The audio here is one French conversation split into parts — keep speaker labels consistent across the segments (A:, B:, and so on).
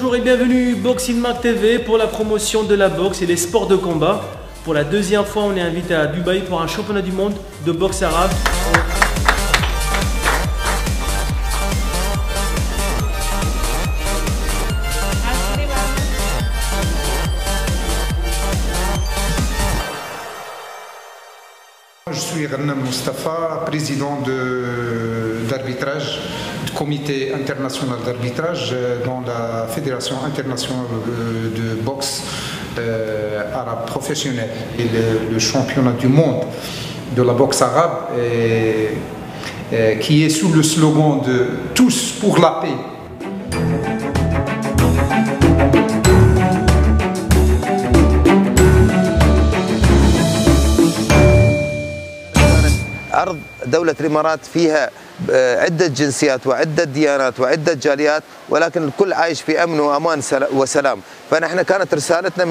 A: Bonjour et bienvenue Boxing Mag TV pour la promotion de la boxe et les sports de combat. Pour la deuxième fois, on est invité à Dubaï pour un championnat du monde de boxe arabe.
B: Je suis Ghanem Moustapha, président d'arbitrage, du comité international d'arbitrage dans la Fédération internationale de boxe arabe professionnelle. Et le championnat du monde de la boxe arabe qui est sous le slogan de « Tous pour la paix ».
C: أرض دولة الإمارات فيها عدة جنسيات وعدة ديانات وعدة جاليات، ولكن الكل عايش في أمن وأمان وسلام. فنحن كانت رسالتنا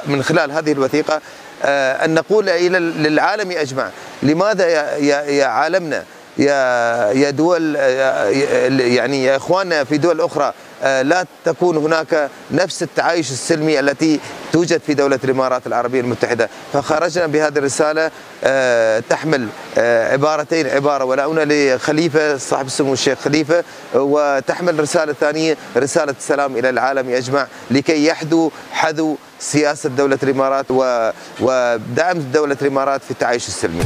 C: من خلال هذه الوثيقة أن نقول للعالم أجمع، لماذا يا عالمنا يا دول، يعني يا إخواننا في دول أخرى، لا تكون هناك نفس التعايش السلمي التي توجد في دولة الإمارات العربية المتحدة. فخرجنا بهذه الرسالة تحمل عبارتين، عبارة ولعونة لخليفة صاحب السمو الشيخ خليفة، وتحمل رسالة ثانية رسالة السلام إلى العالم أجمع لكي حذو سياسة دولة الإمارات ودعم دولة الإمارات في التعايش السلمي.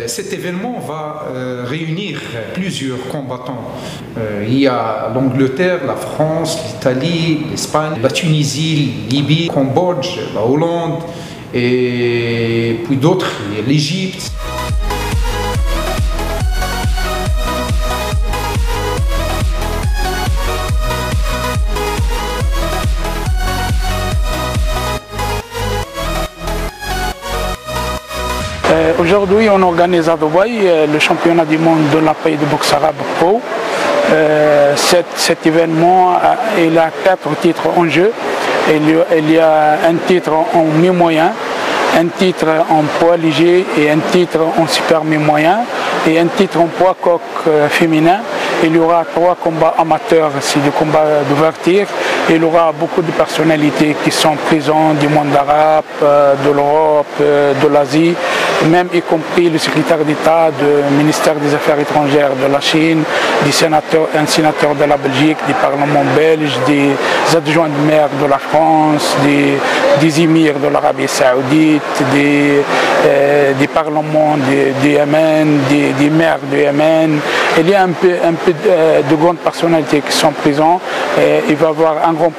B: Cet événement va réunir plusieurs combattants. Il y a l'Angleterre, la France, l'Italie, l'Espagne, la Tunisie, la Libye, le Cambodge, la Hollande et puis d'autres, l'Égypte.
D: Aujourd'hui, on organise à Dubaï le championnat du monde de la paix de boxe arabe pro. Cet événement, il a 4 titres en jeu. Il y a un titre en mi-moyen, un titre en poids léger et un titre en super mi-moyen et un titre en poids coq féminin. Il y aura 3 combats amateurs, c'est des combats d'ouverture. Il y aura beaucoup de personnalités qui sont présentes du monde arabe, de l'Europe, de l'Asie, même y compris le secrétaire d'État du ministère des Affaires étrangères de la Chine, un sénateur de la Belgique, du Parlement belge, des adjoints de maire de la France, des émirs de l'Arabie saoudite, des parlements du Yémen, des maires du Yémen. Il y a un peu de grandes personnalités qui sont présentes. Il va y avoir un grand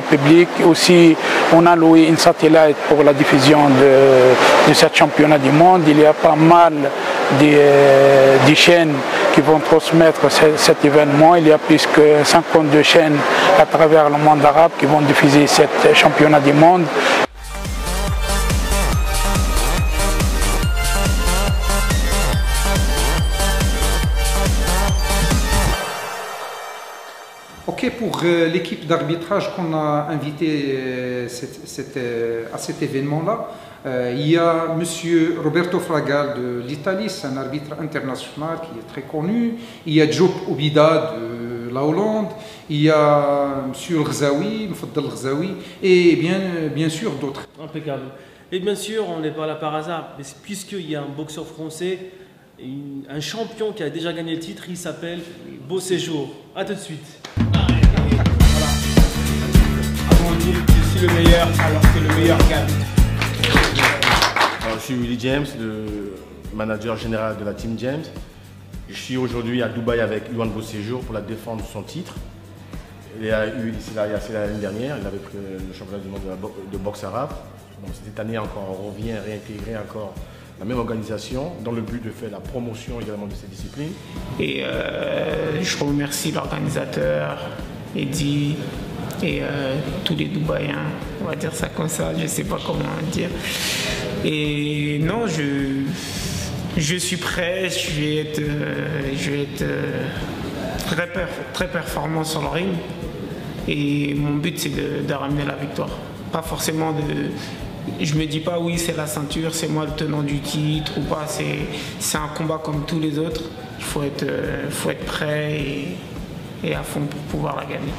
D: public. Aussi, on a loué une satellite pour la diffusion de ce championnat du monde. Il y a pas mal de chaînes qui vont transmettre cet événement. Il y a plus que 52 chaînes à travers le monde arabe qui vont diffuser ce championnat du monde.
B: Ok, pour l'équipe d'arbitrage qu'on a invité à cet événement-là, il y a M. Roberto Fragal de l'Italie, c'est un arbitre international qui est très connu. Il y a Diop Obida de la Hollande. Il y a M. Ghazaoui, Mfaddal Ghazaoui, et bien sûr d'autres.
A: Impeccable. Et bien sûr, on n'est pas là par hasard, puisqu'il y a un boxeur français, un champion qui a déjà gagné le titre, il s'appelle Beau Séjour. A tout de suite.
E: On dit je suis le meilleur alors que le meilleur gagne.
F: Je suis Willy James, le manager général de la Team James. Je suis aujourd'hui à Dubaï avec Yohan Beau Séjour pour la défense de son titre. Il a eu ici l'année dernière, il avait pris le championnat du monde de boxe arabe. Donc cette année encore, on revient réintégrer encore la même organisation dans le but de faire la promotion également de cette discipline.
G: Et je remercie l'organisateur, Eddy, et tous les Dubaïens, on va dire ça comme ça, je ne sais pas comment dire. Et non, je suis prêt, je vais être très performant sur le ring. Et mon but, c'est de ramener la victoire. Pas forcément je me dis pas oui c'est la ceinture, c'est moi le tenant du titre ou pas, c'est un combat comme tous les autres. Il faut être prêt et à fond pour pouvoir la gagner.